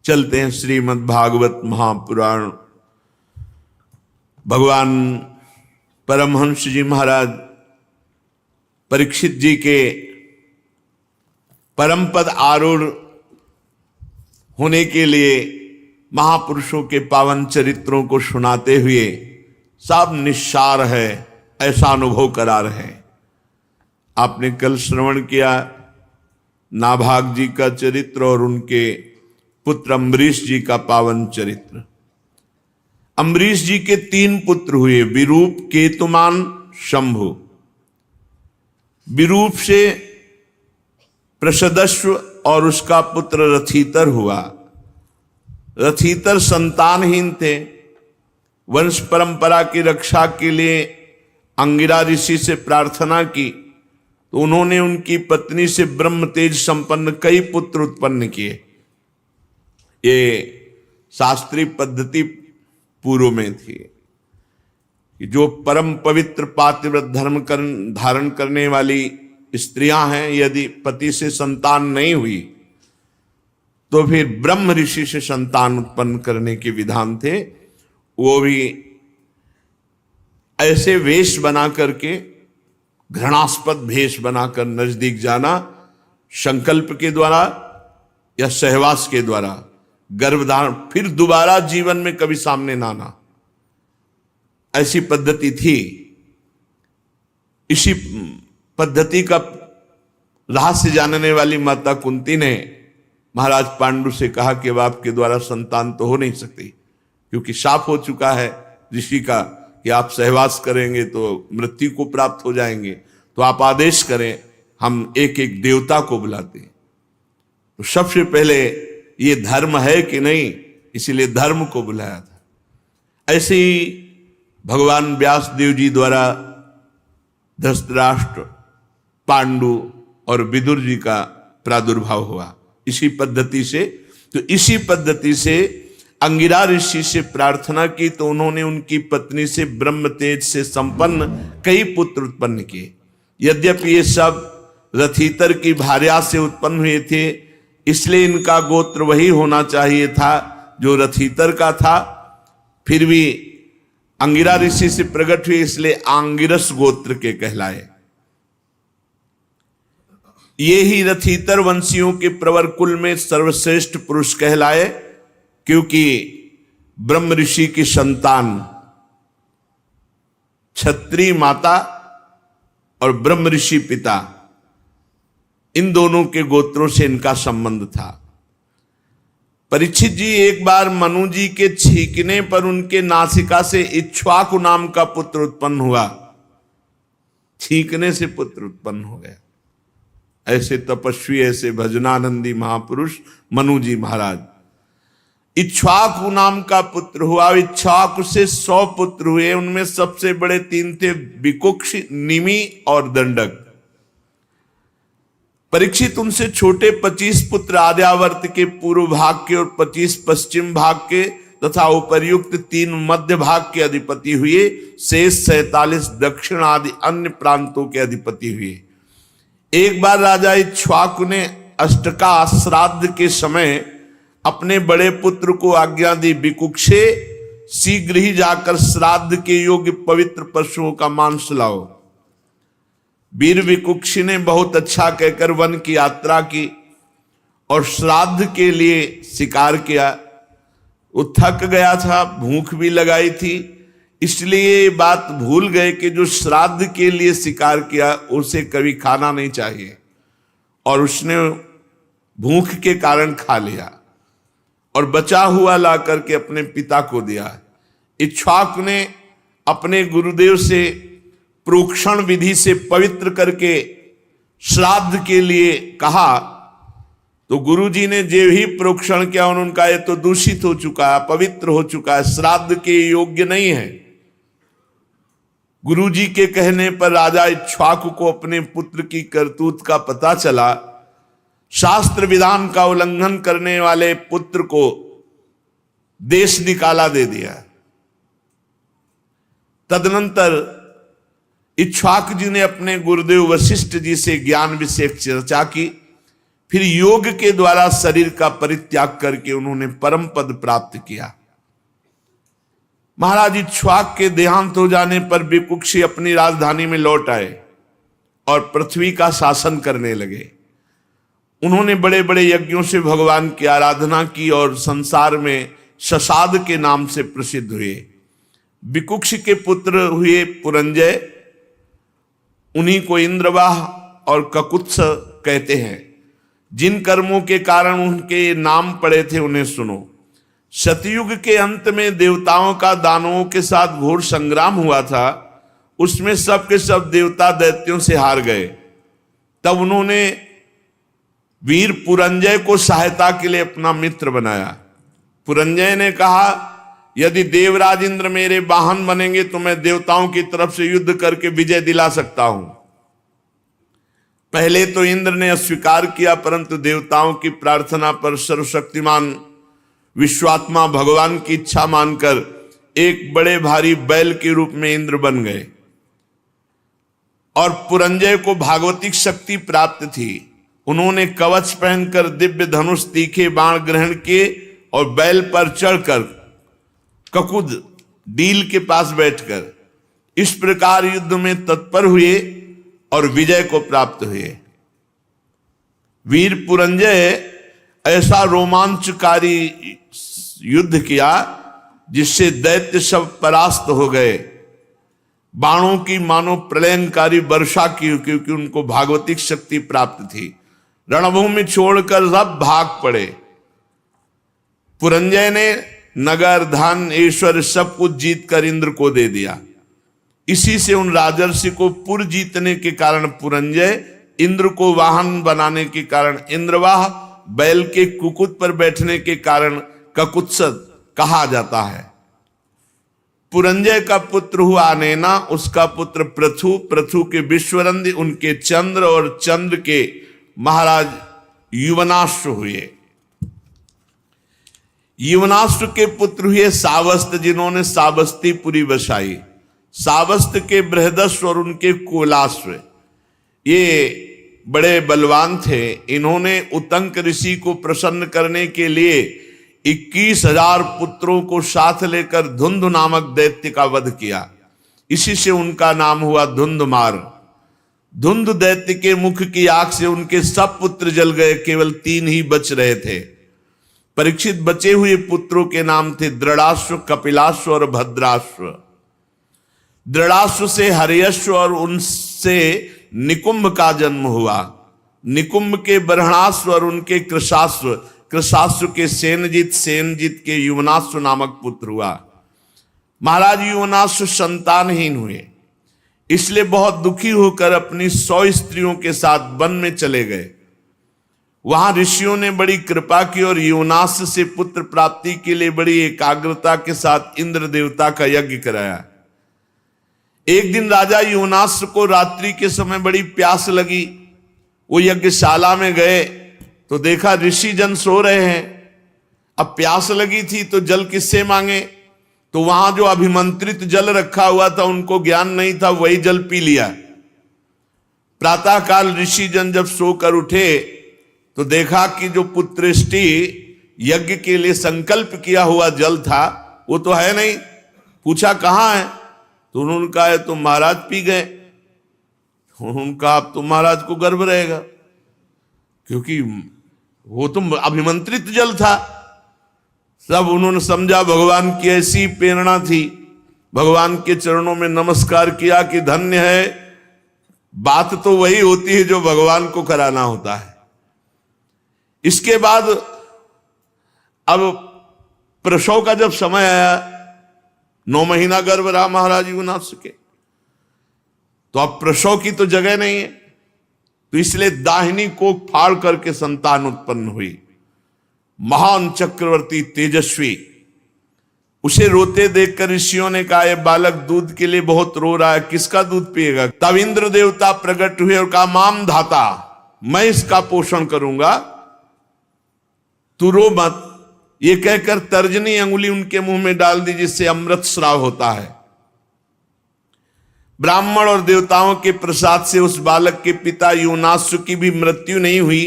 चलते हैं श्रीमद् भागवत महापुराण। भगवान परमहंस जी महाराज परीक्षित जी के परम पद आरूढ़ होने के लिए महापुरुषों के पावन चरित्रों को सुनाते हुए सब निस्सार है ऐसा अनुभव करा रहे हैं। आपने कल श्रवण किया नाभाग जी का चरित्र और उनके पुत्र अम्बरीश जी का पावन चरित्र। अम्बरीश जी के 3 पुत्र हुए, विरूप, केतुमान, शंभु। विरूप से प्रसदस्व और उसका पुत्र रथीतर हुआ। रथीतर संतानहीन थे। वंश परंपरा की रक्षा के लिए अंगिरा ऋषि से प्रार्थना की तो उन्होंने उनकी पत्नी से ब्रह्म तेज संपन्न कई पुत्र उत्पन्न किए। ये शास्त्रीय पद्धति पूर्व में थी कि जो परम पवित्र पातिव्रत धर्म धारण करने वाली स्त्रियां हैं, यदि पति से संतान नहीं हुई तो फिर ब्रह्म ऋषि से संतान उत्पन्न करने के विधान थे। वो भी ऐसे वेश बना करके, घृणास्पद भेष बनाकर नजदीक जाना, संकल्प के द्वारा या सहवास के द्वारा, गर्भधारण, फिर दोबारा जीवन में कभी सामने ना आना, ऐसी पद्धति थी। इसी पद्धति का रहस्य जानने वाली माता कुंती ने महाराज पांडु से कहा कि अब आपके द्वारा संतान तो हो नहीं सकती, क्योंकि शाप हो चुका है ऋषि का कि आप सहवास करेंगे तो मृत्यु को प्राप्त हो जाएंगे। तो आप आदेश करें, हम एक एक देवता को बुलाते हैं। तो सबसे पहले ये धर्म है कि नहीं, इसीलिए धर्म को बुलाया था। ऐसे ही भगवान व्यास देव जी द्वारा धृतराष्ट्र, पांडु और विदुर जी का प्रादुर्भाव हुआ इसी पद्धति से। तो इसी पद्धति से अंगिरा ऋषि से प्रार्थना की तो उन्होंने उनकी पत्नी से ब्रह्म तेज से संपन्न कई पुत्र उत्पन्न किए। यद्यपि ये सब रथीतर की भार्या से उत्पन्न हुए थे, इसलिए इनका गोत्र वही होना चाहिए था जो रथीतर का था। फिर भी अंगिरा ऋषि से प्रकट हुए, इसलिए आंगिरस गोत्र के कहलाए। ये ही रथीतर वंशियों के प्रवर कुल में सर्वश्रेष्ठ पुरुष कहलाए, क्योंकि ब्रह्म ऋषि की संतान क्षत्रिय माता और ब्रह्म ऋषि पिता, इन दोनों के गोत्रों से इनका संबंध था। परीक्षित जी एक बार मनु जी के छींकने पर उनके नासिका से इक्ष्वाकु नाम का पुत्र उत्पन्न हुआ। छींकने से पुत्र उत्पन्न हो गया। ऐसे तपस्वी, ऐसे भजनानंदी महापुरुष मनु जी महाराज। इक्ष्वाकु नाम का पुत्र हुआ। इक्ष्वाकु से 100 पुत्र हुए। उनमें सबसे बड़े 3 थे, विकुक्ष, निमि और दंडक। परीक्षित उनसे छोटे 25 पुत्र आर्यावर्त के पूर्व भाग के और 25 पश्चिम भाग के तथा उपर्युक्त 3 मध्य भाग के अधिपति हुए। शेष 47 दक्षिण आदि अन्य प्रांतों के अधिपति हुए। एक बार राजा इक्ष्वाकु ने अष्टका श्राद्ध के समय अपने बड़े पुत्र को आज्ञा दी, विकुक्षे शीघ्र ही जाकर श्राद्ध के योग्य पवित्र पशुओं का मांस लाओ। वीर विकुक्षी ने बहुत अच्छा कहकर वन की यात्रा की और श्राद्ध के लिए शिकार किया। वो थक गया था, भूख भी लगाई थी, इसलिए ये बात भूल गए कि जो श्राद्ध के लिए शिकार किया उसे कभी खाना नहीं चाहिए, और उसने भूख के कारण खा लिया और बचा हुआ ला करके अपने पिता को दिया। इक्ष्वाकु ने अपने गुरुदेव से प्रोक्षण विधि से पवित्र करके श्राद्ध के लिए कहा, तो गुरुजी ने जो ही प्रोक्षण किया उन्होंने कहा ये तो दूषित हो चुका है, पवित्र हो चुका है, श्राद्ध के योग्य नहीं है। गुरुजी के कहने पर राजा इक्ष्वाकु को अपने पुत्र की करतूत का पता चला। शास्त्र विधान का उल्लंघन करने वाले पुत्र को देश निकाला दे दिया। तदनंतर इक्ष्वाकु जी ने अपने गुरुदेव वशिष्ठ जी से ज्ञान विषयक चर्चा की। फिर योग के द्वारा शरीर का परित्याग करके उन्होंने परम पद प्राप्त किया। महाराज इक्ष्वाक के देहांत हो जाने पर विकुक्षी अपनी राजधानी में लौट आए और पृथ्वी का शासन करने लगे। उन्होंने बड़े बड़े यज्ञों से भगवान की आराधना की और संसार में शशाद के नाम से प्रसिद्ध हुए। विकुक्ष के पुत्र हुए पुरंजय, उन्हीं को इंद्रवाह और ककुत्स कहते हैं। जिन कर्मों के कारण उनके नाम पड़े थे उन्हें सुनो। सतयुग के अंत में देवताओं का दानवों के साथ घोर संग्राम हुआ था। उसमें सब के सब देवता दैत्यों से हार गए। तब उन्होंने वीर पुरंजय को सहायता के लिए अपना मित्र बनाया। पुरंजय ने कहा, यदि देवराज इंद्र मेरे वाहन बनेंगे तो मैं देवताओं की तरफ से युद्ध करके विजय दिला सकता हूं। पहले तो इंद्र ने अस्वीकार किया, परंतु देवताओं की प्रार्थना पर सर्वशक्तिमान विश्वात्मा भगवान की इच्छा मानकर एक बड़े भारी बैल के रूप में इंद्र बन गए और पुरंजय को भागवतिक शक्ति प्राप्त थी। उन्होंने कवच पहनकर दिव्य धनुष तीखे बाण ग्रहण किए और बैल पर चढ़कर ककुद डील के पास बैठकर इस प्रकार युद्ध में तत्पर हुए और विजय को प्राप्त हुए। वीर पुरंजय ऐसा रोमांचकारी युद्ध किया जिससे दैत्य सब परास्त हो गए। बाणों की मानो प्रलयनकारी वर्षा की, क्योंकि उनको भागवतिक शक्ति प्राप्त थी। रणभूमि छोड़कर सब भाग पड़े। पुरंजय ने नगर धन ऐश्वर्य सब कुछ जीत कर इंद्र को दे दिया। इसी से उन राजर्षि को पुर जीतने के कारण पुरंजय, इंद्र को वाहन बनाने के कारण इंद्रवाह, बैल के कुकुट पर बैठने के कारण ककुत्सद कहा जाता है। पुरंजय का पुत्र हुआ अनेना, उसका पुत्र पृथु, पृथु के विश्वरंदी, उनके चंद्र और चंद्र के महाराज युवनाश्व हुए। युवनाश्व के पुत्र हुए सावस्त, जिन्होंने सावस्तीपुरी बसाई। सावस्त के बृहदस्व और उनके कोलाश्व, ये बड़े बलवान थे। इन्होंने उतंक ऋषि को प्रसन्न करने के लिए 21,000 पुत्रों को साथ लेकर धुंध नामक दैत्य का वध किया। इसी से उनका नाम हुआ धुंधमार। धुंध दैत्य के मुख की आग से उनके सब पुत्र जल गए, केवल 3 ही बच रहे थे। परीक्षित बचे हुए पुत्रों के नाम थे दृढ़ाश्व, कपिलाश्व और भद्राश्व। दृढ़ाश्व से हर्यश्व और उनसे निकुंभ का जन्म हुआ। निकुंभ के बरहणाश्व और उनके कृशाश्व, कृशाश्व के सेनजित, सेनजित के युवनाश्व नामक पुत्र हुआ। महाराज युवनाश्व संतानहीन हुए, इसलिए बहुत दुखी होकर अपनी 100 स्त्रियों के साथ वन में चले गए। वहां ऋषियों ने बड़ी कृपा की और युवनाश्व से पुत्र प्राप्ति के लिए बड़ी एकाग्रता के साथ इंद्र देवता का यज्ञ कराया। एक दिन राजा युवनाश्व को रात्रि के समय बड़ी प्यास लगी। वो यज्ञशाला में गए तो देखा ऋषि जन सो रहे हैं। अब प्यास लगी थी तो जल किससे मांगे? तो वहां जो अभिमंत्रित जल रखा हुआ था उनको ज्ञान नहीं था, वही जल पी लिया। प्रातःकाल ऋषि जन जब सोकर उठे तो देखा कि जो पुत्रेष्टि यज्ञ के लिए संकल्प किया हुआ जल था वो तो है नहीं। पूछा कहाँ है? तो उन्होंने कहा तो महाराज पी गए। उन्होंने कहा अब तो महाराज को गर्व रहेगा, क्योंकि वो तो अभिमंत्रित जल था। सब उन्होंने समझा भगवान की ऐसी प्रेरणा थी। भगवान के चरणों में नमस्कार किया कि धन्य है, बात तो वही होती है जो भगवान को कराना होता है। इसके बाद अब प्रसव का जब समय आया, 9 महीना गर्भ रहा महाराज युवनाश्व के, तो अब प्रसव की तो जगह नहीं है, तो इसलिए दाहिनी कोख फाड़ करके संतान उत्पन्न हुई। महान चक्रवर्ती तेजस्वी, उसे रोते देखकर ऋषियों ने कहा यह बालक दूध के लिए बहुत रो रहा है, किसका दूध पिएगा? तब इंद्र देवता प्रकट हुए और कहा माम धाता, मैं इसका पोषण करूंगा, तू रो मत। ये कहकर तर्जनी अंगुली उनके मुंह में डाल दी, जिससे अमृत स्राव होता है। ब्राह्मण और देवताओं के प्रसाद से उस बालक के पिता युवनाश्व की भी मृत्यु नहीं हुई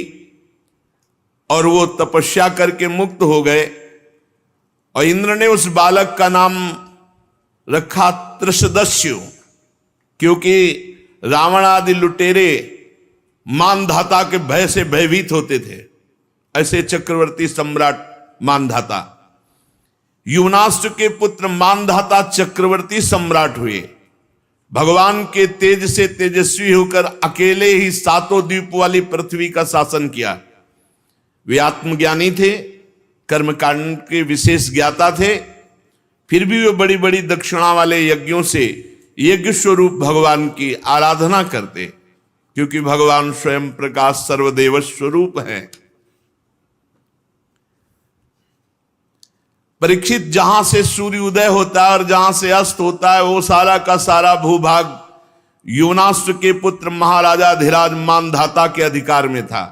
और वो तपस्या करके मुक्त हो गए। और इंद्र ने उस बालक का नाम रखा त्रिशदस्यु, क्योंकि रावण आदि लुटेरे मानधाता के भय से भयभीत होते थे। ऐसे चक्रवर्ती सम्राट मानधाता, युवनाष्ट्र के पुत्र मानधाता चक्रवर्ती सम्राट हुए। भगवान के तेज से तेजस्वी होकर अकेले ही 7 द्वीप वाली पृथ्वी का शासन किया। वे आत्मज्ञानी थे, कर्मकांड के विशेष ज्ञाता थे, फिर भी वे बड़ी बड़ी दक्षिणा वाले यज्ञों से यज्ञ स्वरूप भगवान की आराधना करते, क्योंकि भगवान स्वयं प्रकाश सर्वदेव स्वरूप है। परीक्षित, जहां से सूर्य उदय होता है और जहां से अस्त होता है, वो सारा का सारा भूभाग युवनाष्ट्र के पुत्र महाराजा धीराज मानधाता के अधिकार में था।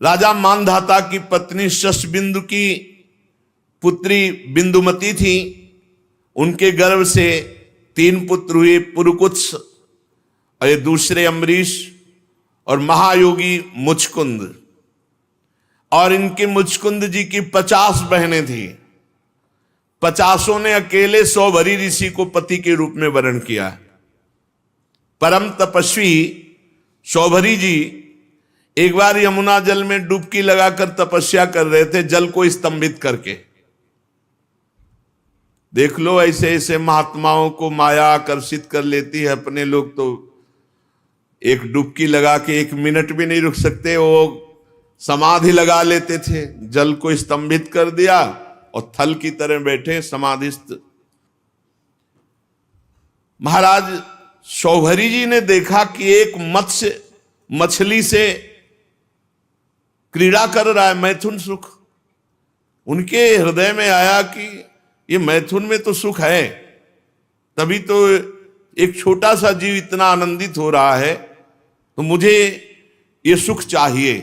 राजा मानधाता की पत्नी शशबिंदु की पुत्री बिंदुमती थी। उनके गर्भ से 3 पुत्र हुए, पुरुकुत्स और दूसरे अम्बरीश और महायोगी मुचकुंद। और इनके मुचकुंद जी की 50 बहनें थी। 50 ने अकेले सौभरी ऋषि को पति के रूप में वरण किया। परम तपस्वी सौभरी जी एक बार यमुना जल में डुबकी लगाकर तपस्या कर रहे थे, जल को स्तंभित करके। देख लो, ऐसे ऐसे महात्माओं को माया आकर्षित कर लेती है। अपने लोग तो एक डुबकी लगा के 1 मिनट भी नहीं रुक सकते, वो समाधि लगा लेते थे। जल को स्तंभित कर दिया और थल की तरह बैठे समाधिस्थ। महाराज सौभरी जी ने देखा कि एक मत्स्य मछली से क्रीड़ा कर रहा है, मैथुन सुख। उनके हृदय में आया कि ये मैथुन में तो सुख है, तभी तो एक छोटा सा जीव इतना आनंदित हो रहा है, तो मुझे ये सुख चाहिए।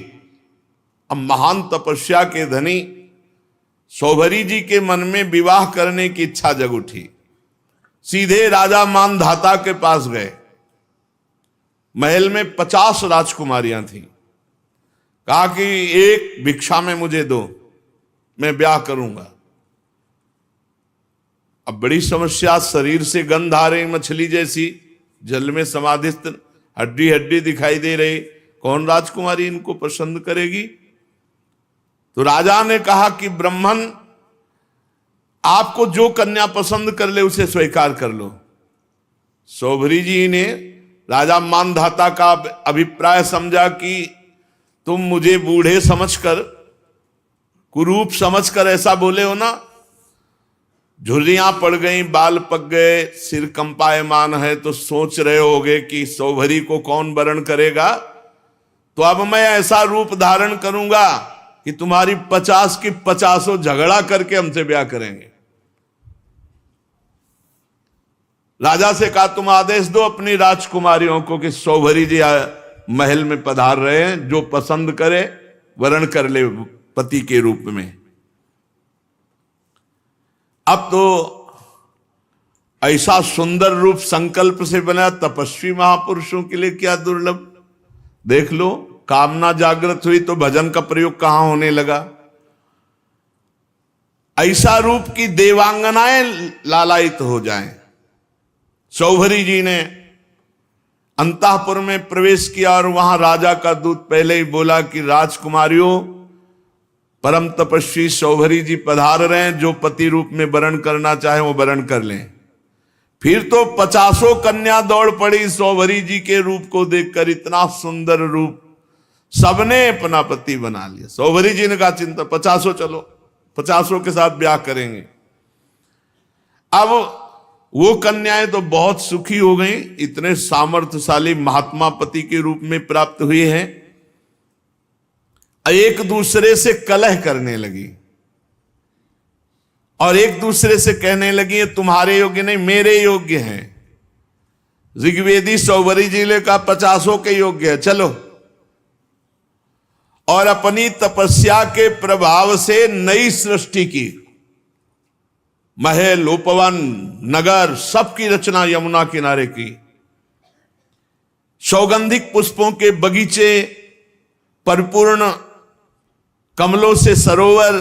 अब महान तपस्या के धनी सौभरी जी के मन में विवाह करने की इच्छा जग उठी। सीधे राजा मानधाता के पास गए। महल में 50 राजकुमारियां थीं। कहा कि एक भिक्षा में मुझे दो, मैं ब्याह करूंगा। अब बड़ी समस्या, शरीर से गंध आ रही मछली जैसी, जल में समाधिस्थ, हड्डी हड्डी दिखाई दे रही। कौन राजकुमारी इनको पसंद करेगी? तो राजा ने कहा कि ब्राह्मण, आपको जो कन्या पसंद कर ले उसे स्वीकार कर लो। सौभरी जी ने राजा मानधाता का अभिप्राय समझा कि तुम मुझे बूढ़े समझकर, कुरूप समझकर ऐसा बोले हो ना। झुर्रियां पड़ गई, बाल पक गए, सिर कंपायमान है, तो सोच रहे होगे कि सौभरी को कौन वरण करेगा। तो अब मैं ऐसा रूप धारण करूंगा कि तुम्हारी 50 की 50 झगड़ा करके हमसे ब्याह करेंगे। राजा से कहा, तुम आदेश दो अपनी राजकुमारियों को कि सौभरी जी महल में पधार रहे हैं, जो पसंद करे वरण कर ले पति के रूप में। अब तो ऐसा सुंदर रूप संकल्प से बना, तपस्वी महापुरुषों के लिए क्या दुर्लभ। देख लो, कामना जागृत हुई तो भजन का प्रयोग कहां होने लगा। ऐसा रूप की देवांगनाएं लालायित हो जाएं। सौभरी जी ने अंतःपुर में प्रवेश किया और वहां राजा का दूत पहले ही बोला कि राजकुमारियों, परम तपस्वी सौभरी जी पधार रहे हैं, जो पति रूप में वरण करना चाहे वो वरण कर लें। फिर तो 50 कन्या दौड़ पड़ी सौभरी जी के रूप को देखकर। इतना सुंदर रूप, सबने अपना पति बना लिया। सौभरी जी ने कहा, चिंता 50 चलो, 50 के साथ ब्याह करेंगे। अब वो कन्याएं तो बहुत सुखी हो गई, इतने सामर्थ्यशाली महात्मा पति के रूप में प्राप्त हुए हैं। एक दूसरे से कलह करने लगी और एक दूसरे से कहने लगी, तुम्हारे योग्य नहीं, मेरे योग्य हैं। ऋग्वेदी सौभरी जी ने कहा 50 के योग्य है, चलो। और अपनी तपस्या के प्रभाव से नई सृष्टि की, महल, उपवन, नगर, सबकी रचना यमुना किनारे की। सौगंधिक पुष्पों के बगीचे, परिपूर्ण कमलों से सरोवर,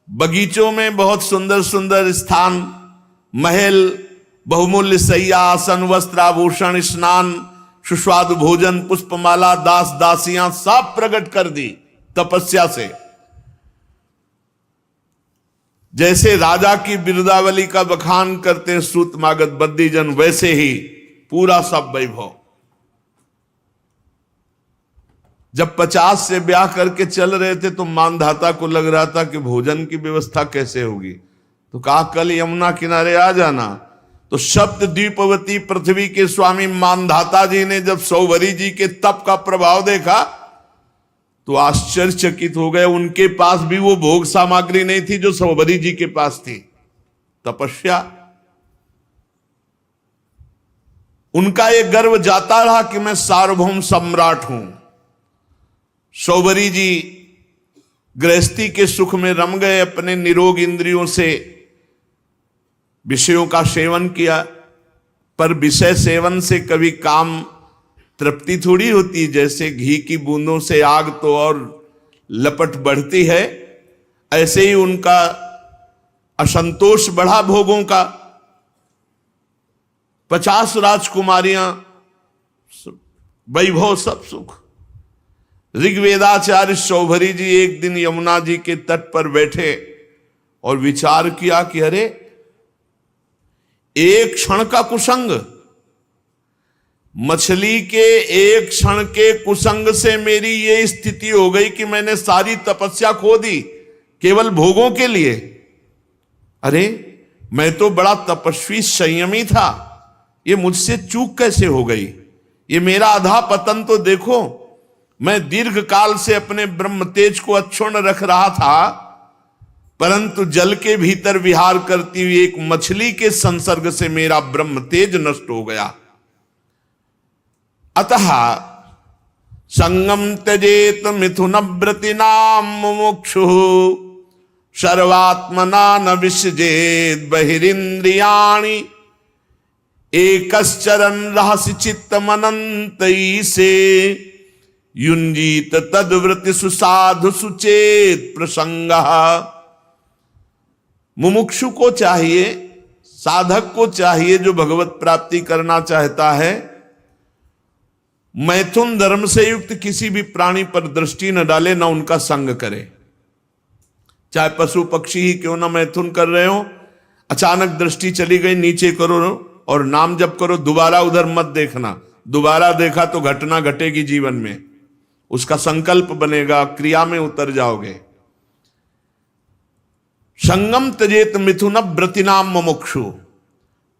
बगीचों में बहुत सुंदर सुंदर स्थान, महल, बहुमूल्य शैया, आसन, वस्त्र, आभूषण, स्नान, सुस्वादु भोजन, पुष्पमाला, दास दासियां सब प्रकट कर दी तपस्या से। जैसे राजा की बिरुदावली का बखान करते हैं सूत मागध बद्दीजन, वैसे ही पूरा सब वैभव। जब 50 से ब्याह करके चल रहे थे तो मानधाता को लग रहा था कि भोजन की व्यवस्था कैसे होगी, तो कहा कल यमुना किनारे आ जाना। तो सप्त द्वीपवती पृथ्वी के स्वामी मानधाता जी ने जब सौभरी जी के तप का प्रभाव देखा तो आश्चर्यचकित हो गए। उनके पास भी वो भोग सामग्री नहीं थी जो सौभरी जी के पास थी। तपस्या, उनका ये गर्व जाता रहा कि मैं सार्वभौम सम्राट हूं। सौभरी जी गृहस्थी के सुख में रम गए, अपने निरोग इंद्रियों से विषयों का सेवन किया, पर विषय सेवन से कभी काम तृप्ति थोड़ी होती। जैसे घी की बूंदों से आग तो और लपट बढ़ती है, ऐसे ही उनका असंतोष बढ़ा भोगों का। 50 राजकुमारियां, वैभव, सब सुख। ऋग्वेदाचार्य सौभरी जी एक दिन यमुना जी के तट पर बैठे और विचार किया कि अरे एक क्षण का कुसंग, मछली के एक क्षण के कुसंग से मेरी ये स्थिति हो गई कि मैंने सारी तपस्या खो दी केवल भोगों के लिए। अरे मैं तो बड़ा तपस्वी संयमी था, ये मुझसे चूक कैसे हो गई? ये मेरा अधा पतन तो देखो। मैं दीर्घ काल से अपने ब्रह्म तेज को अक्षुण्ण रख रहा था, परंतु जल के भीतर विहार करती हुई एक मछली के संसर्ग से मेरा ब्रह्म तेज नष्ट हो गया। अतः संगम त्यजेत मिथुन व्रतिनाम मुमुक्षु सर्वात्मना न विसजेत बहिरिंद्रियाणि एकश्चरन् रहसि चित्त मनंतई से युंजीत तद्वृत्ति सुसाधु सुचेत प्रसंग। मुमुक्षु को चाहिए, साधक को चाहिए, जो भगवत प्राप्ति करना चाहता है, मैथुन धर्म से युक्त किसी भी प्राणी पर दृष्टि न डाले, न उनका संग करे। चाहे पशु पक्षी ही क्यों न मैथुन कर रहे हो, अचानक दृष्टि चली गई, नीचे करो और नाम जप करो, दोबारा उधर मत देखना। दोबारा देखा तो घटना घटेगी जीवन में, उसका संकल्प बनेगा, क्रिया में उतर जाओगे। संगम त्यजेत मिथुन व्रतिनाम मुमुक्षु,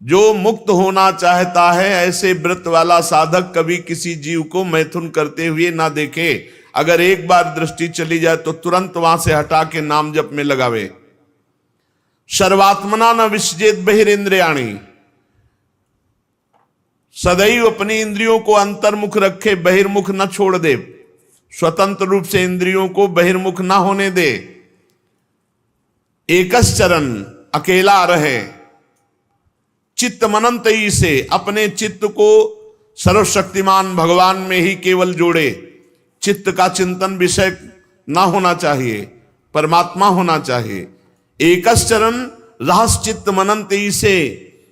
जो मुक्त होना चाहता है ऐसे व्रत वाला साधक कभी किसी जीव को मैथुन करते हुए ना देखे। अगर एक बार दृष्टि चली जाए तो तुरंत वहां से हटा के नाम जप में लगावे। सर्वात्मना न विसजेत बहिरिंद्रियाणि, सदैव अपनी इंद्रियों को अंतर्मुख रखे, बहिर्मुख न छोड़ दे, स्वतंत्र रूप से इंद्रियों को बहिर्मुख ना होने दे। एकश्चरन्, अकेला रहे, चित्त मनंतई से, अपने चित्त को सर्वशक्तिमान भगवान में ही केवल जोड़े। चित्त का चिंतन विषय ना होना चाहिए, परमात्मा होना चाहिए। एकश्चरन् रहस चित्त मनंतई से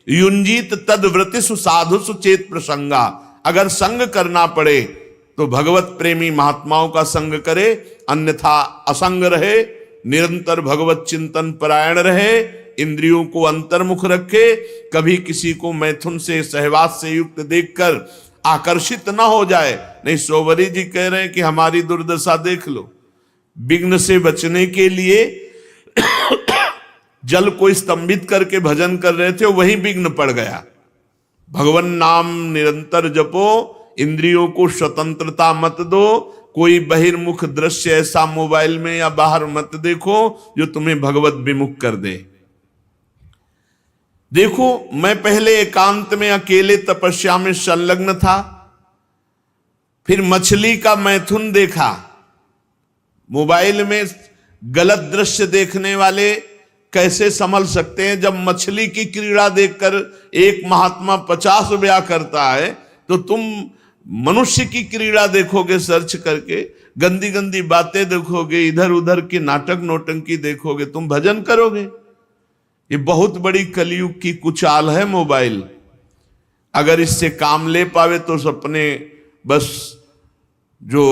युंजीत तद्वृत्ति सुसाधु सुचेत प्रसंगा। अगर संग करना पड़े तो भगवत प्रेमी महात्माओं का संग करे, अन्यथा असंग रहे, निरंतर भगवत चिंतन परायण रहे, इंद्रियों को अंतर्मुख रखे, कभी किसी को मैथुन से सहवास से युक्त देखकर आकर्षित ना हो जाए। नहीं, सौभरी जी कह रहे हैं कि हमारी दुर्दशा देख लो। विघ्न से बचने के लिए जल को स्तंभित करके भजन कर रहे थे, वही विघ्न पड़ गया। भगवान नाम निरंतर जपो, इंद्रियों को स्वतंत्रता मत दो, कोई बहिर्मुख दृश्य ऐसा मोबाइल में या बाहर मत देखो जो तुम्हें भगवत विमुख कर दे। देखो, मैं पहले एकांत में अकेले तपस्या में संलग्न था, फिर मछली का मैथुन देखा। मोबाइल में गलत दृश्य देखने वाले कैसे संभल सकते हैं? जब मछली की क्रीड़ा देखकर एक महात्मा 50 ब्याह करता है, तो तुम मनुष्य की क्रीड़ा देखोगे सर्च करके, गंदी गंदी बातें देखोगे, इधर उधर की नाटक नौटंकी देखोगे, तुम भजन करोगे? ये बहुत बड़ी कलयुग की कुचाल है मोबाइल। अगर इससे काम ले पावे तो अपने बस जो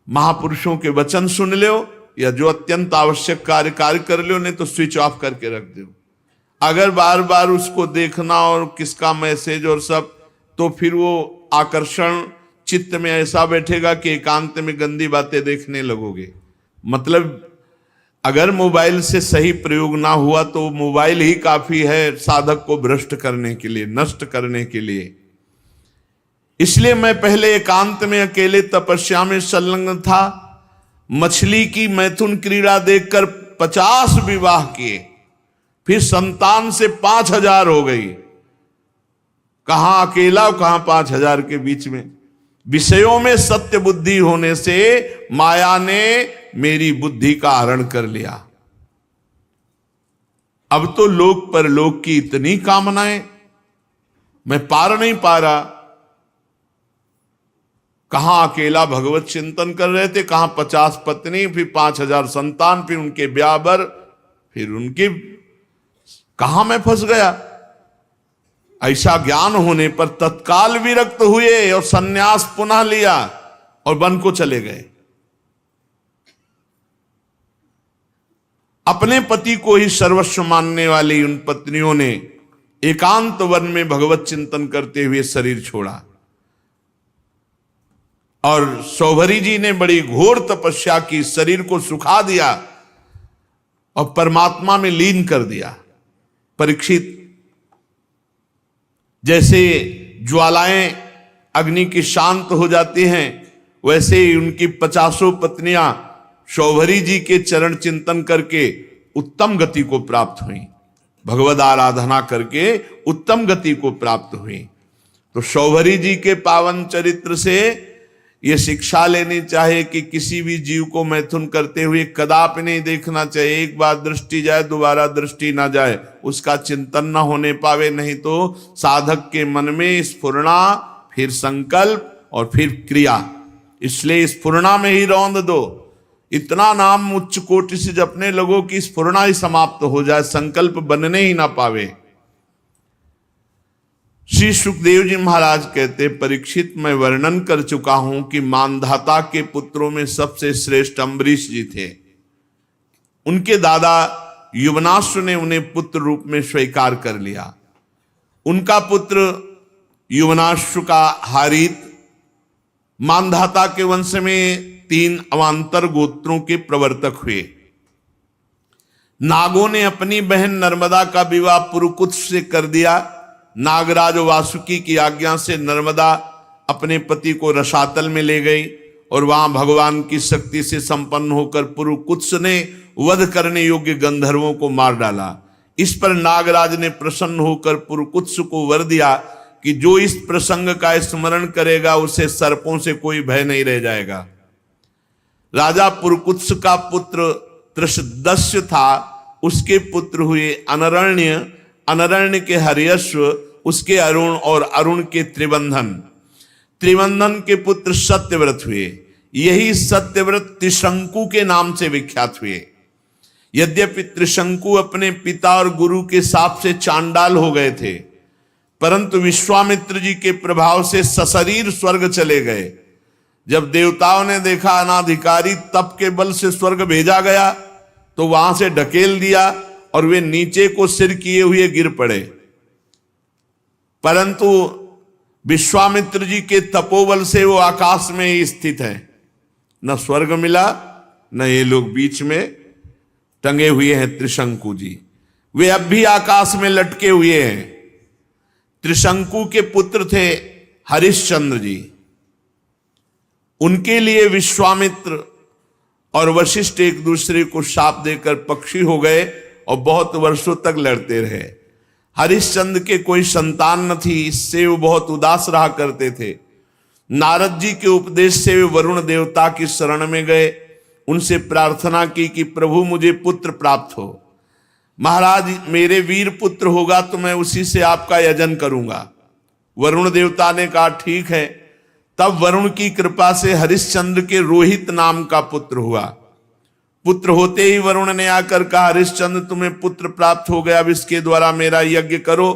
महापुरुषों के वचन सुन लो, या जो अत्यंत आवश्यक कार्य कर लो, नहीं तो स्विच ऑफ करके रख दो। अगर बार बार उसको देखना और किसका मैसेज और सब, तो फिर वो आकर्षण चित्त में ऐसा बैठेगा कि एकांत में गंदी बातें देखने लगोगे। मतलब अगर मोबाइल से सही प्रयोग ना हुआ तो मोबाइल ही काफी है साधक को भ्रष्ट करने के लिए, नष्ट करने के लिए। इसलिए मैं पहले एकांत में अकेले तपस्या में संलग्न था। मछली की मैथुन क्रीड़ा देखकर 50 विवाह किए, फिर संतान से 5000 हो गई। कहां अकेला, कहां 5000 के बीच में। विषयों में सत्य बुद्धि होने से माया ने मेरी बुद्धि का हरण कर लिया। अब तो लोक परलोक की इतनी कामनाएं, मैं पार नहीं पा रहा। कहां अकेला भगवत चिंतन कर रहे थे, कहां 50 पत्नी, फिर 5000 संतान, फिर उनके ब्याह बर, फिर उनकी, कहां मैं फंस गया। ऐसा ज्ञान होने पर तत्काल विरक्त हुए और सन्यास पुनः लिया और वन को चले गए। अपने पति को ही सर्वस्व मानने वाली उन पत्नियों ने एकांत वन में भगवत चिंतन करते हुए शरीर छोड़ा। और सौभरी जी ने बड़ी घोर तपस्या की, शरीर को सुखा दिया और परमात्मा में लीन कर दिया। परीक्षित, जैसे ज्वालाएं अग्नि की शांत हो जाती हैं, वैसे ही उनकी 50 पत्नियां सौभरी जी के चरण चिंतन करके उत्तम गति को प्राप्त हुई, भगवद आराधना करके उत्तम गति को प्राप्त हुई। तो सौभरी जी के पावन चरित्र से ये शिक्षा लेनी चाहिए कि किसी भी जीव को मैथुन करते हुए कदापि नहीं देखना चाहिए। एक बार दृष्टि जाए, दोबारा दृष्टि ना जाए, उसका चिंतन ना होने पावे। नहीं तो साधक के मन में स्फुरणा, फिर संकल्प और फिर क्रिया। इसलिए स्फुरणा में ही रौंद दो। इतना नाम उच्च कोटि से जपने लगो कि स्फुरणा ही समाप्त हो जाए, संकल्प बनने ही ना पावे। श्री सुखदेव जी महाराज कहते, परीक्षित, मैं वर्णन कर चुका हूं कि मानधाता के पुत्रों में सबसे श्रेष्ठ अम्बरीश जी थे। उनके दादा युवनाश्व ने उन्हें पुत्र रूप में स्वीकार कर लिया। उनका पुत्र युवनाश्व का हारित मानधाता के वंश में 3 अवान्तर गोत्रों के प्रवर्तक हुए। नागों ने अपनी बहन नर्मदा का विवाह पुरुकुत्स से कर दिया। नागराज वासुकी की आज्ञा से नर्मदा अपने पति को रसातल में ले गई और वहां भगवान की शक्ति से संपन्न होकर पुरुकुत्स ने वध करने योग्य गंधर्वों को मार डाला। इस पर नागराज ने प्रसन्न होकर पुरुकुत्स को वर दिया कि जो इस प्रसंग का स्मरण करेगा उसे सर्पों से कोई भय नहीं रह जाएगा। राजा पुरुकुत्स का पुत्र त्रिशदस्य था, उसके पुत्र हुए अनरण्य, अनरण्य के हर्यश्व, उसके अरुण और अरुण के त्रिबंधन, त्रिबंधन के पुत्र सत्यव्रत हुए। यही सत्यव्रत त्रिशंकु के नाम से विख्यात हुए। यद्यपि त्रिशंकु अपने पिता और गुरु के शाप से चांडाल हो गए थे, परंतु विश्वामित्र जी के प्रभाव से सशरीर स्वर्ग चले गए। जब देवताओं ने देखा अनाधिकारी तप के बल से स्वर्ग भेजा गया, तो वहां से ढकेल दिया और वे नीचे को सिर किए हुए गिर पड़े। परंतु विश्वामित्र जी के तपोबल से वो आकाश में ही स्थित है। न स्वर्ग मिला, न ये लोग बीच में टंगे हुए हैं। त्रिशंकु जी वे अब भी आकाश में लटके हुए हैं। त्रिशंकु के पुत्र थे हरिश्चंद्र जी। उनके लिए विश्वामित्र और वशिष्ठ एक दूसरे को शाप देकर पक्षी हो गए और बहुत वर्षों तक लड़ते रहे। हरिश्चंद्र के कोई संतान न थी, इससे वो बहुत उदास रहा करते थे। नारद जी के उपदेश से वे वरुण देवता की शरण में गए, उनसे प्रार्थना की कि प्रभु मुझे पुत्र प्राप्त हो। महाराज, मेरे वीर पुत्र होगा तो मैं उसी से आपका यजन करूंगा। वरुण देवता ने कहा ठीक है, तब वरुण की कृपा से हरिश्चंद्र के रोहित नाम का पुत्र हुआ। पुत्र होते ही वरुण ने आकर कहा, हरिश्चंद्र तुम्हें पुत्र प्राप्त हो गया, अब इसके द्वारा मेरा यज्ञ करो।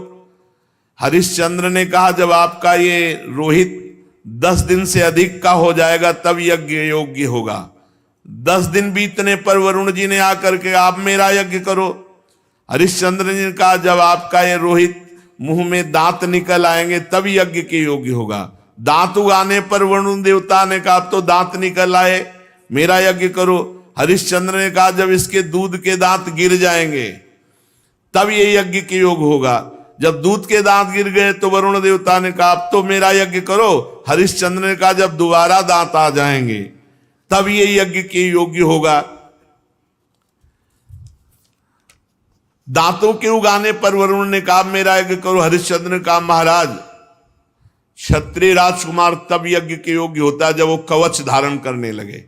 हरिश्चंद्र ने कहा, जब आपका ये रोहित 10 दिन से अधिक का हो जाएगा तब यज्ञ योग्य होगा। 10 दिन बीतने पर वरुण जी ने आकर के, आप मेरा यज्ञ करो। हरिश्चंद्र ने कहा, जब आपका ये रोहित मुंह में दांत निकल आएंगे तब यज्ञ के योग्य होगा। दांत उगाने पर वरुण देवता ने कहा, अब तो दांत निकल आए, मेरा यज्ञ करो। हरिश्चंद्र ने कहा, जब इसके दूध के दांत गिर जाएंगे तब ये यज्ञ के योग होगा। जब दूध के दांत गिर गए तो वरुण देवता ने कहा, अब तो मेरा यज्ञ करो। हरिश्चंद्र ने कहा, जब दोबारा दांत आ जाएंगे तब ये यज्ञ के योग्य होगा। दांतों के उगाने पर वरुण ने कहा, मेरा यज्ञ करो। हरिश्चंद्र ने कहा, महाराज क्षत्रिय राजकुमार तब यज्ञ के योग्य होता है जब वो कवच धारण करने लगे।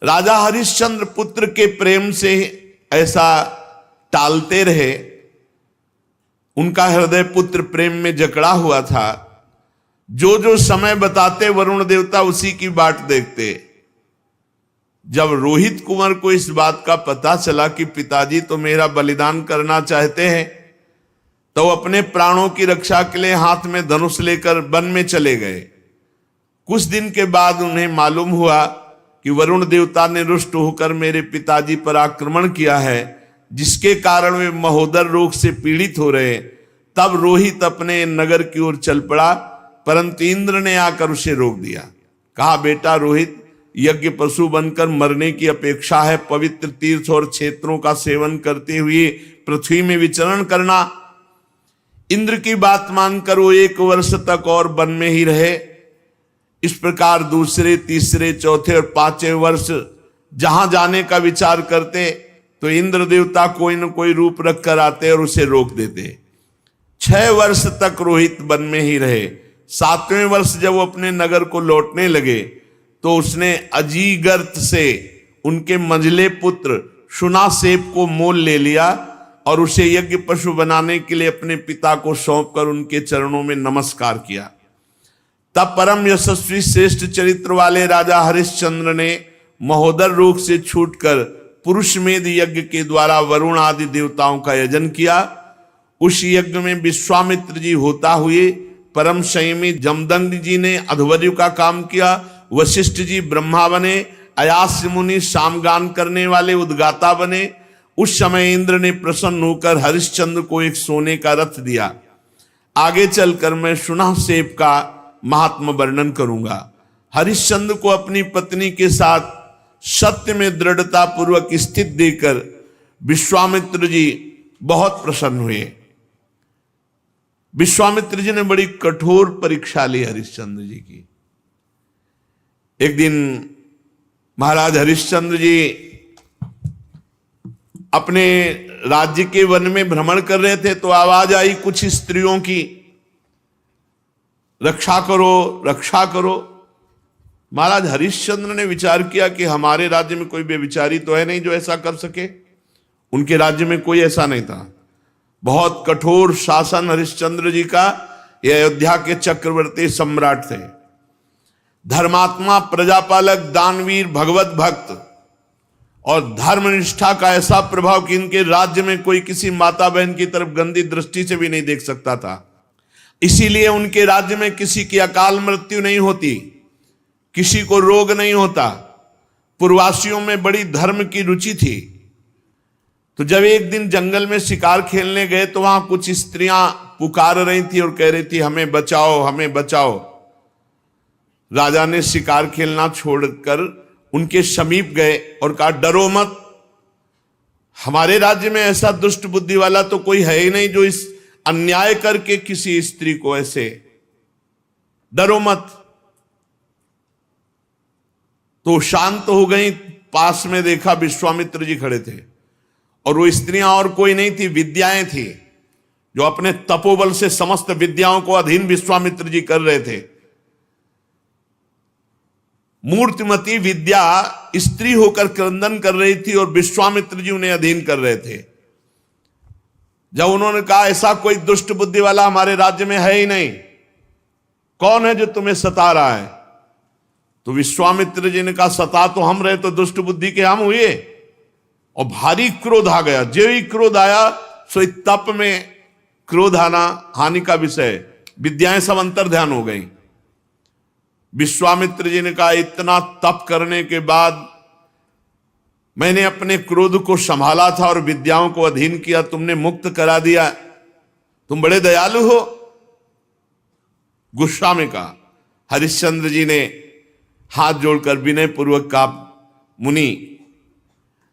राजा हरिश्चंद्र पुत्र के प्रेम से ऐसा टालते रहे। उनका हृदय पुत्र प्रेम में जकड़ा हुआ था। जो जो समय बताते वरुण देवता उसी की बाट देखते। जब रोहित कुंवर को इस बात का पता चला कि पिताजी तो मेरा बलिदान करना चाहते हैं, तो अपने प्राणों की रक्षा के लिए हाथ में धनुष लेकर वन में चले गए। कुछ दिन के बाद उन्हें मालूम हुआ कि वरुण देवता ने रुष्ट होकर मेरे पिताजी पर आक्रमण किया है, जिसके कारण वे महोदर रोग से पीड़ित हो रहे। तब रोहित अपने नगर की ओर चल पड़ा, परंतु इंद्र ने आकर उसे रोक दिया। कहा, बेटा रोहित, यज्ञ पशु बनकर मरने की अपेक्षा है पवित्र तीर्थ और क्षेत्रों का सेवन करते हुए पृथ्वी में विचरण करना। इंद्र की बात मानकर वो 1 वर्ष तक और वन में ही रहे। इस प्रकार दूसरे, तीसरे, चौथे और 5वें वर्ष जहां जाने का विचार करते तो इंद्र देवता कोई न कोई रूप रखकर आते और उसे रोक देते। 6 वर्ष तक रोहित वन में ही रहे। 7वें वर्ष जब वो अपने नगर को लौटने लगे तो उसने अजीगर्त से उनके मंझले पुत्र शुनासेप को मोल ले लिया और उसे यज्ञ पशु बनाने के लिए अपने पिता को सौंपकर उनके चरणों में नमस्कार किया। तब परम यशस्वी श्रेष्ठ चरित्र वाले राजा हरिश्चंद्र ने महोदर रोग से छूटकर पुरुषमेध यज्ञ के द्वारा वरुण आदि देवताओं का यजन किया। उस यज्ञ में विश्वामित्र जी होता हुए, परम संयमी जमदग्नि जी ने अध्वर्यु का काम किया, वशिष्ठ जी ब्रह्मा बने, अयास्य मुनि सामगान करने वाले उद्गाता बने। उस समय इंद्र ने प्रसन्न होकर हरिश्चंद्र को एक सोने का रथ दिया। आगे चलकर मैं शुनासेप का महात्म वर्णन करूंगा। हरिश्चंद्र को अपनी पत्नी के साथ सत्य में दृढ़ता पूर्वक स्थित देकर विश्वामित्र जी बहुत प्रसन्न हुए। विश्वामित्र जी ने बड़ी कठोर परीक्षा ली हरिश्चंद्र जी की। एक दिन महाराज हरिश्चंद्र जी अपने राज्य के वन में भ्रमण कर रहे थे तो आवाज आई कुछ स्त्रियों की, रक्षा करो, रक्षा करो। महाराज हरिश्चंद्र ने विचार किया कि हमारे राज्य में कोई बेविचारी तो है नहीं जो ऐसा कर सके। उनके राज्य में कोई ऐसा नहीं था। बहुत कठोर शासन हरिश्चंद्र जी का। ये अयोध्या के चक्रवर्ती सम्राट थे, धर्मात्मा, प्रजापालक, दानवीर, भगवत भक्त और धर्मनिष्ठा का ऐसा प्रभाव कि इनके राज्य में कोई किसी माता बहन की तरफ गंदी दृष्टि से भी नहीं देख सकता था। इसीलिए उनके राज्य में किसी की अकाल मृत्यु नहीं होती, किसी को रोग नहीं होता। पूर्ववासियों में बड़ी धर्म की रुचि थी। तो जब एक दिन जंगल में शिकार खेलने गए तो वहां कुछ स्त्रियां पुकार रही थी और कह रही थी, हमें बचाओ, हमें बचाओ। राजा ने शिकार खेलना छोड़कर उनके समीप गए और कहा, डरो मत, हमारे राज्य में ऐसा दुष्ट बुद्धि वाला तो कोई है ही नहीं जो इस अन्याय करके किसी स्त्री को ऐसे, डरो मत। तो शांत हो गई। पास में देखा विश्वामित्र जी खड़े थे और वो स्त्रियां और कोई नहीं थी, विद्याएं थी जो अपने तपोबल से समस्त विद्याओं को अधीन विश्वामित्र जी कर रहे थे। मूर्तिमती विद्या स्त्री होकर क्रंदन कर रही थी और विश्वामित्र जी उन्हें अधीन कर रहे थे। जब उन्होंने कहा ऐसा कोई दुष्ट बुद्धि वाला हमारे राज्य में है ही नहीं, कौन है जो तुम्हें सता रहा है? तो विश्वामित्र जी ने कहा, सता तो हम रहे, तो दुष्ट बुद्धि के हम हुए। और भारी क्रोध आ गया। जो ही क्रोध आया सो तप में क्रोध आना हानि का विषय, विद्याएं सब अंतर ध्यान हो गई। विश्वामित्र जी ने कहा, इतना तप करने के बाद मैंने अपने क्रोध को संभाला था और विद्याओं को अधीन किया, तुमने मुक्त करा दिया, तुम बड़े दयालु हो। गुस्सा में कहा। हरिश्चंद्र जी ने हाथ जोड़कर विनय पूर्वक कहा, मुनि,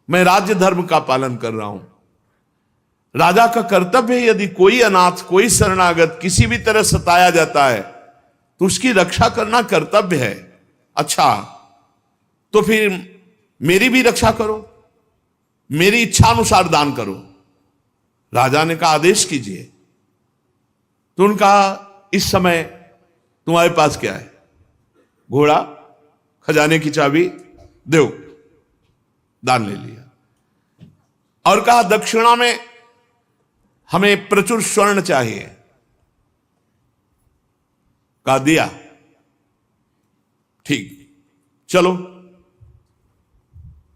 मैं राज्य धर्म का पालन कर रहा हूं। राजा का कर्तव्य है, यदि कोई अनाथ, कोई शरणागत किसी भी तरह सताया जाता है तो उसकी रक्षा करना कर्तव्य है। अच्छा, तो फिर मेरी भी रक्षा करो, मेरी इच्छा अनुसार दान करो। राजा ने कहा, आदेश कीजिए। तो उनका, इस समय तुम्हारे पास क्या है? घोड़ा, खजाने की चाबी, दो। दान ले लिया और कहा, दक्षिणा में हमें प्रचुर स्वर्ण चाहिए। कहा, दिया। ठीक, चलो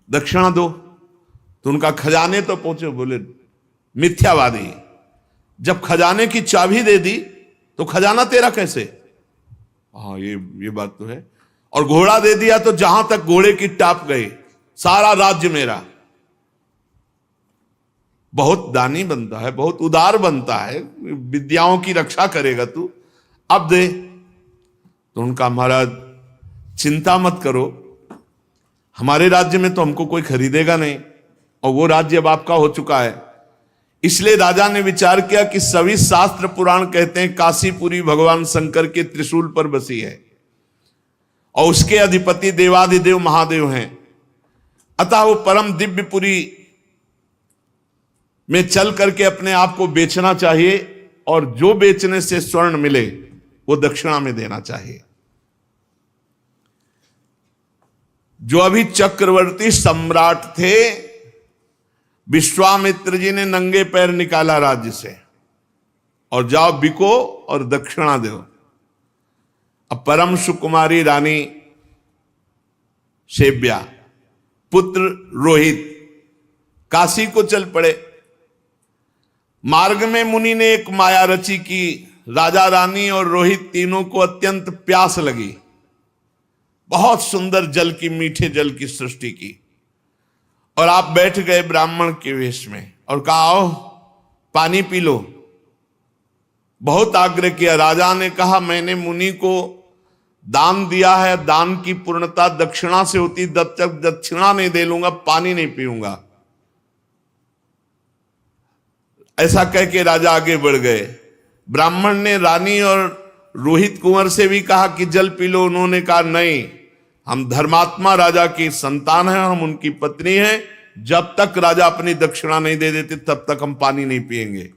दक्षिणा दो। तो उनका खजाने तो पहुंचे। बोले, मिथ्यावादी, जब खजाने की चाबी दे दी तो खजाना तेरा कैसे? हाँ, ये बात तो है। और घोड़ा दे दिया तो जहां तक घोड़े की टाप गई, सारा राज्य मेरा। बहुत दानी बनता है, बहुत उदार बनता है, विद्याओं की रक्षा करेगा तू, अब दे। तो उनका, महाराज चिंता मत करो, हमारे राज्य में तो हमको कोई खरीदेगा नहीं, और वो राज्य अब आपका हो चुका है। इसलिए राजा ने विचार किया कि सभी शास्त्र पुराण कहते हैं काशीपुरी भगवान शंकर के त्रिशूल पर बसी है और उसके अधिपति देवाधिदेव महादेव हैं। अतः वो परम दिव्यपुरी में चल करके अपने आप को बेचना चाहिए, और जो बेचने से स्वर्ण मिले वो दक्षिणा में देना चाहिए। जो अभी चक्रवर्ती सम्राट थे, विश्वामित्र जी ने नंगे पैर निकाला राज्य से, और जाओ बिको और दक्षिणा दो। अब परम सुकुमारी रानी सेव्या, पुत्र रोहित काशी को चल पड़े। मार्ग में मुनि ने एक माया रची कि राजा रानी और रोहित तीनों को अत्यंत प्यास लगी। बहुत सुंदर जल की, मीठे जल की सृष्टि की, और आप बैठ गए ब्राह्मण के वेश में और कहा, आओ पानी पी लो। बहुत आग्रह किया। राजा ने कहा, मैंने मुनि को दान दिया है, दान की पूर्णता दक्षिणा से होती, जब तक दक्षिणा नहीं दे लूंगा पानी नहीं पीऊंगा। ऐसा कह के राजा आगे बढ़ गए। ब्राह्मण ने रानी और रोहित कुंवर से भी कहा कि जल पी लो। उन्होंने कहा, नहीं, हम धर्मात्मा राजा की संतान हैं, हम उनकी पत्नी हैं, जब तक राजा अपनी दक्षिणा नहीं दे देते तब तक हम पानी नहीं पिएंगे।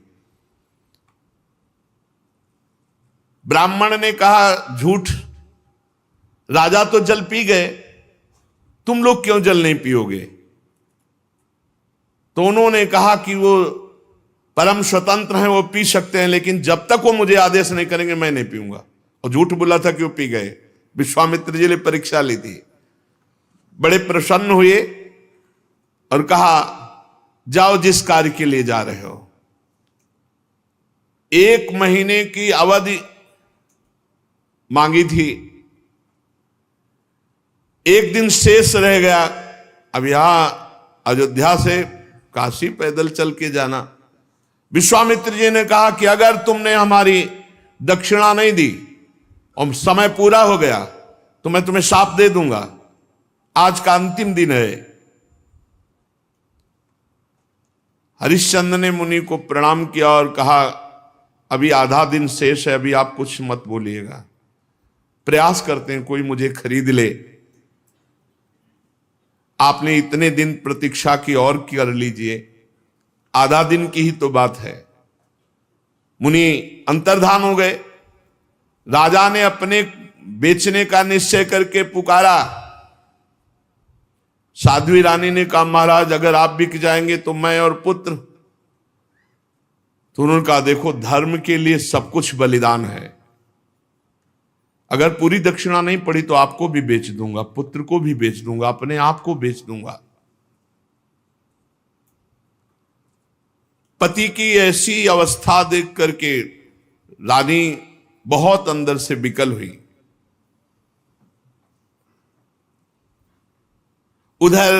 ब्राह्मण ने कहा, झूठ, राजा तो जल पी गए, तुम लोग क्यों जल नहीं पियोगे? तो उन्होंने कहा कि वो परम स्वतंत्र हैं, वो पी सकते हैं, लेकिन जब तक वो मुझे आदेश नहीं करेंगे मैं नहीं पीऊंगा। और झूठ बोला था कि वो पी गए। विश्वामित्र जी ने परीक्षा ली थी, बड़े प्रसन्न हुए और कहा, जाओ जिस कार्य के लिए जा रहे हो। 1 महीने की अवधि मांगी थी, 1 दिन शेष रह गया। अब यहां अयोध्या से काशी पैदल चल के जाना। विश्वामित्र जी ने कहा कि अगर तुमने हमारी दक्षिणा नहीं दी और समय पूरा हो गया तो मैं तुम्हें शाप दे दूंगा। आज का अंतिम दिन है। हरिश्चंद्र ने मुनि को प्रणाम किया और कहा, अभी आधा दिन शेष है, अभी आप कुछ मत बोलिएगा, प्रयास करते हैं कोई मुझे खरीद ले। आपने इतने दिन प्रतीक्षा की और कर लीजिए, आधा दिन की ही तो बात है। मुनि अंतर्धान हो गए। राजा ने अपने बेचने का निश्चय करके पुकारा। साध्वी रानी ने कहा, महाराज अगर आप बिक जाएंगे तो मैं और पुत्र। तो उन्होंने कहा, देखो धर्म के लिए सब कुछ बलिदान है, अगर पूरी दक्षिणा नहीं पड़ी तो आपको भी बेच दूंगा, पुत्र को भी बेच दूंगा, अपने आप को बेच दूंगा। पति की ऐसी अवस्था देख करके रानी बहुत अंदर से विकल हुई। उधर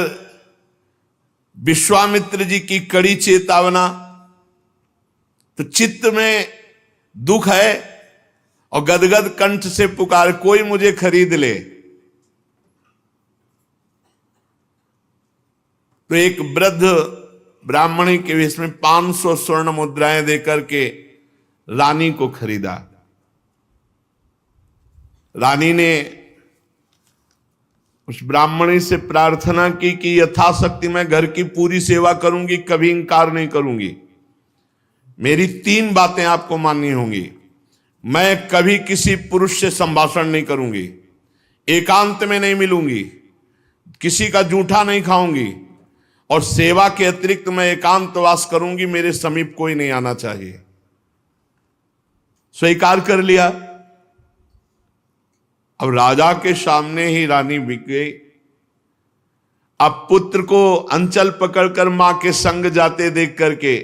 विश्वामित्र जी की कड़ी चेतावना, तो चित्त में दुख है और गदगद कंठ से पुकार, कोई मुझे खरीद ले। तो एक वृद्ध ब्राह्मणी के वेश में 500 स्वर्ण मुद्राएं देकर के रानी को खरीदा। रानी ने उस ब्राह्मणी से प्रार्थना की कि यथाशक्ति मैं घर की पूरी सेवा करूंगी, कभी इंकार नहीं करूंगी। मेरी 3 बातें आपको माननी होंगी। मैं कभी किसी पुरुष से संभाषण नहीं करूंगी, एकांत में नहीं मिलूंगी, किसी का जूठा नहीं खाऊंगी, और सेवा के अतिरिक्त मैं एकांतवास करूंगी, मेरे समीप कोई नहीं आना चाहिए। स्वीकार कर लिया। अब राजा के सामने ही रानी बिक गई। अब पुत्र को अंचल पकड़कर मां के संग जाते देख करके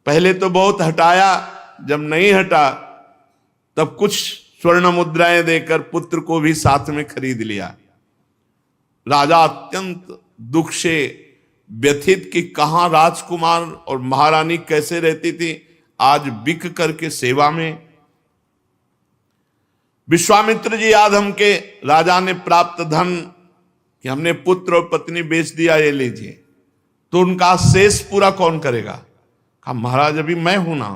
पहले तो बहुत हटाया, जब नहीं हटा तब कुछ स्वर्ण मुद्राएं देकर पुत्र को भी साथ में खरीद लिया। राजा अत्यंत दुख से व्यथित कि कहां राजकुमार और महारानी कैसे रहती थी, आज बिक करके सेवा में। विश्वामित्र जी याद हमके राजा ने प्राप्त धन कि हमने पुत्र और पत्नी बेच दिया, ये लीजिए। तो उनका शेष पूरा कौन करेगा? कहा महाराज अभी मैं हूं ना,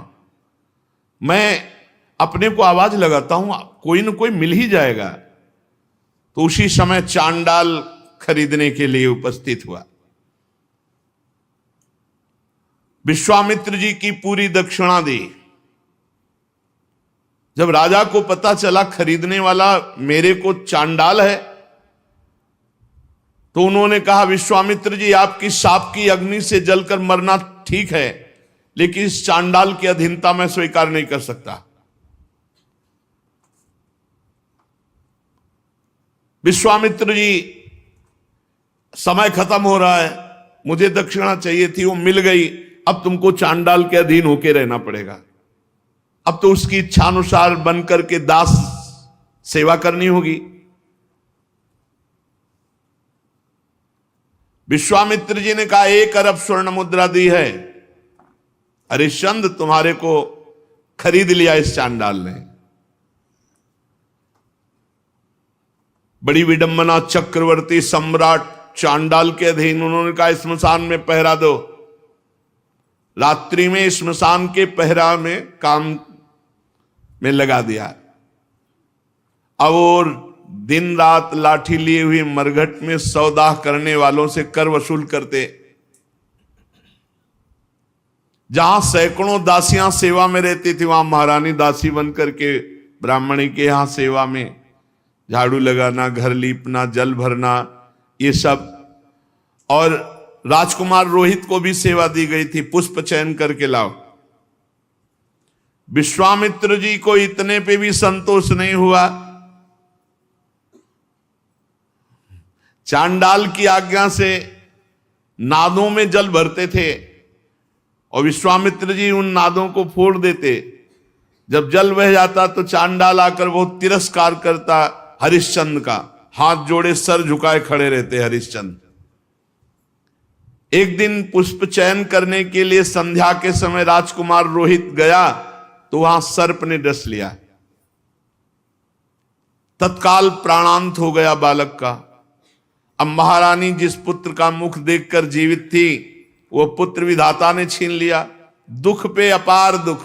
मैं अपने को आवाज लगाता हूं, कोई न कोई मिल ही जाएगा। तो उसी समय चांडाल खरीदने के लिए उपस्थित हुआ। विश्वामित्र जी की पूरी दक्षिणा दी। जब राजा को पता चला खरीदने वाला मेरे को चांडाल है, तो उन्होंने कहा विश्वामित्र जी आपकी शाप की अग्नि से जलकर मरना ठीक है, लेकिन इस चांडाल की अधीनता मैं स्वीकार नहीं कर सकता। विश्वामित्र जी समय खत्म हो रहा है, मुझे दक्षिणा चाहिए थी, वो मिल गई, अब तुमको चांडाल के अधीन होके रहना पड़ेगा। अब तो उसकी इच्छानुसार बनकर के दास सेवा करनी होगी। विश्वामित्र जी ने कहा 1 अरब स्वर्ण मुद्रा दी है, हरिश्चंद्र तुम्हारे को खरीद लिया इस चांडाल ने। बड़ी विडंबना, चक्रवर्ती सम्राट चांडाल के अधीन। उन्होंने कहा स्मशान में पहरा दो। रात्रि में स्मशान के पहरा में काम में लगा दिया। अब और दिन रात लाठी लिए हुए मरघट में सौदा करने वालों से कर वसूल करते। जहां सैकड़ों दासियां सेवा में रहती थी, वहां महारानी दासी बनकर के ब्राह्मणी के यहां सेवा में झाड़ू लगाना, घर लीपना, जल भरना, ये सब। और राजकुमार रोहित को भी सेवा दी गई थी, पुष्प चयन करके लाओ। विश्वामित्र जी को इतने पे भी संतोष नहीं हुआ। चांडाल की आज्ञा से नादों में जल भरते थे और विश्वामित्र जी उन नादों को फोड़ देते। जब जल बह जाता तो चांडाल आकर बहुत तिरस्कार करता हरिश्चंद्र का, हाथ जोड़े सर झुकाए खड़े रहते हरिश्चंद्र। एक दिन पुष्प चयन करने के लिए संध्या के समय राजकुमार रोहित गया तो वहां सर्प ने डस लिया। तत्काल प्राणांत हो गया बालक का। अब महारानी जिस पुत्र का मुख देखकर जीवित थी, वो पुत्र विधाता ने छीन लिया। दुख पे अपार दुख।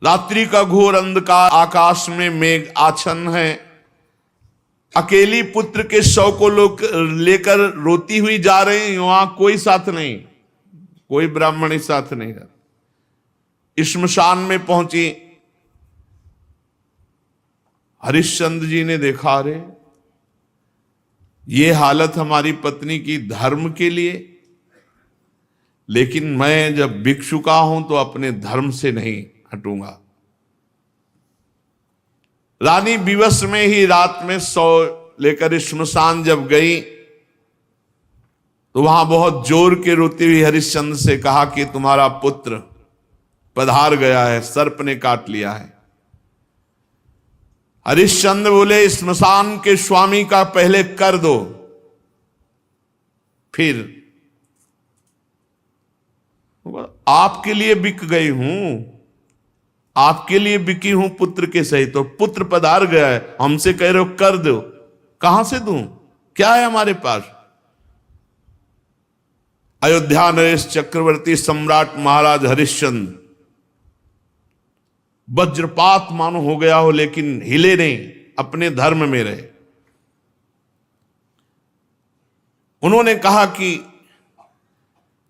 रात्रि का घोर अंधकार, आकाश में मेघ आच्छन्न है। अकेली पुत्र के शव को लोग लेकर रोती हुई जा रही हैं, वहां कोई साथ नहीं, कोई ब्राह्मणी साथ नहीं है। श्मशान में पहुंची। हरिश्चंद्र जी ने देखा, रे ये हालत हमारी पत्नी की धर्म के लिए, लेकिन मैं जब भिक्षुका हूं तो अपने धर्म से नहीं हटूंगा। रानी विवश में ही रात में सौ लेकर श्मशान जब गई तो वहां बहुत जोर के रोती हुई हरिश्चंद्र से कहा कि तुम्हारा पुत्र पधार गया है, सर्प ने काट लिया है। हरिश्चंद्र बोले श्मशान के स्वामी का पहले कर दो, फिर आपके लिए बिक गई हूं, आपके लिए बिकी हूं पुत्र के सहित। तो पुत्र पधार गया है, हमसे कह रहे हो कर दो, कहां से दूं, क्या है हमारे पास। अयोध्या नरेश चक्रवर्ती सम्राट महाराज हरिश्चंद्र वज्रपात मानो हो गया हो, लेकिन हिले नहीं, अपने धर्म में रहे। उन्होंने कहा कि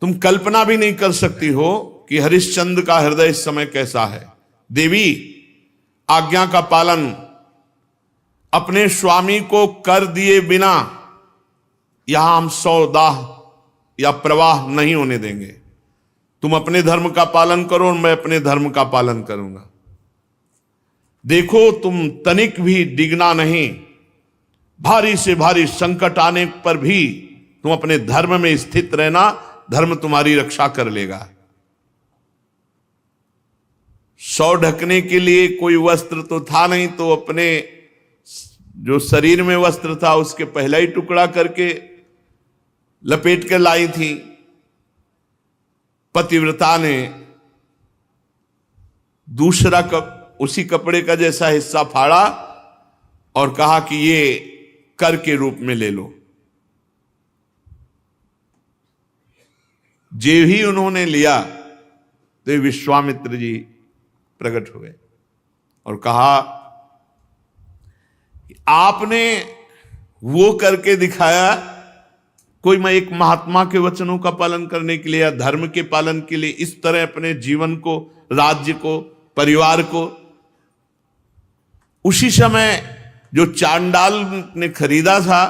तुम कल्पना भी नहीं कर सकती हो कि हरिश्चंद्र का हृदय इस समय कैसा है। देवी, आज्ञा का पालन अपने स्वामी को कर दिए बिना यहां हम सौदाह या प्रवाह नहीं होने देंगे। तुम अपने धर्म का पालन करो और मैं अपने धर्म का पालन करूंगा। देखो, तुम तनिक भी डिगना नहीं, भारी से भारी संकट आने पर भी तुम अपने धर्म में स्थित रहना, धर्म तुम्हारी रक्षा कर लेगा। सौ ढकने के लिए कोई वस्त्र तो था नहीं, तो अपने जो शरीर में वस्त्र था उसके पहला ही टुकड़ा करके लपेट कर लाई थी। पतिव्रता ने दूसरा उसी कपड़े का जैसा हिस्सा फाड़ा और कहा कि ये कर के रूप में ले लो। जे ही उन्होंने लिया तो विश्वामित्र जी प्रकट हुए और कहा, आपने वो करके दिखाया, कोई मैं एक महात्मा के वचनों का पालन करने के लिए या धर्म के पालन के लिए इस तरह अपने जीवन को, राज्य को, परिवार को। उसी समय जो चांडाल ने खरीदा था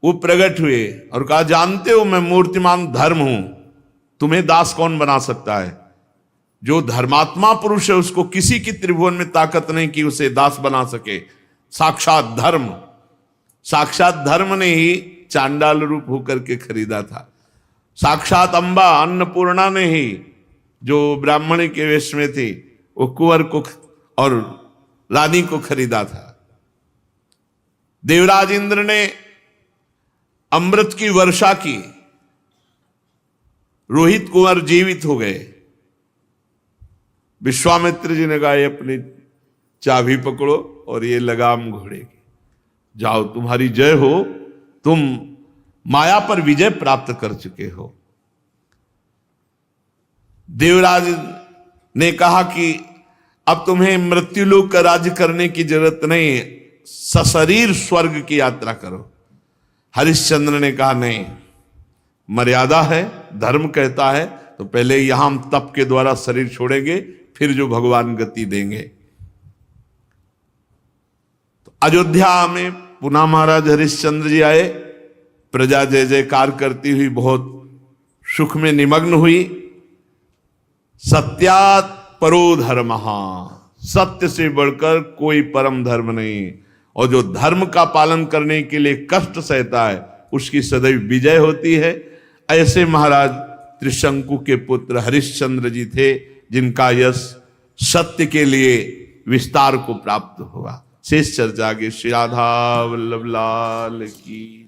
वो प्रकट हुए और कहा, जानते हो मैं मूर्तिमान धर्म हूं, तुम्हें दास कौन बना सकता है। जो धर्मात्मा पुरुष है उसको किसी की त्रिभुवन में ताकत नहीं कि उसे दास बना सके। साक्षात धर्म ने ही चांडाल रूप होकर के खरीदा था। साक्षात अंबा अन्नपूर्णा ने ही, जो ब्राह्मण के वेश में थी, वो कुंवर को और रानी को खरीदा था। देवराज इंद्र ने अमृत की वर्षा की, रोहित कुंवर जीवित हो गए। विश्वामित्र जी ने कहा, ये अपनी चाबी पकड़ो और ये लगाम घोड़े की, जाओ तुम्हारी जय हो, तुम माया पर विजय प्राप्त कर चुके हो। देवराज ने कहा कि अब तुम्हें मृत्युलोक का राज्य करने की जरूरत नहीं, सशरीर स्वर्ग की यात्रा करो। हरिश्चंद्र ने कहा, नहीं, मर्यादा है, धर्म कहता है तो पहले यहां हम तप के द्वारा शरीर छोड़ेंगे, फिर जो भगवान गति देंगे। तो अयोध्या में पुनः महाराज हरिश्चंद्र जी आए। प्रजा जय जयकार करती हुई बहुत सुख में निमग्न हुई। सत्यात् परो धर्मः, सत्य से बढ़कर कोई परम धर्म नहीं। और जो धर्म का पालन करने के लिए कष्ट सहता है उसकी सदैव विजय होती है। ऐसे महाराज त्रिशंकु के पुत्र हरिश्चंद्र जी थे, जिनका यश सत्य के लिए विस्तार को प्राप्त हुआ। शेष चर्चा आगे। श्री राधा वल्लभ लाल की।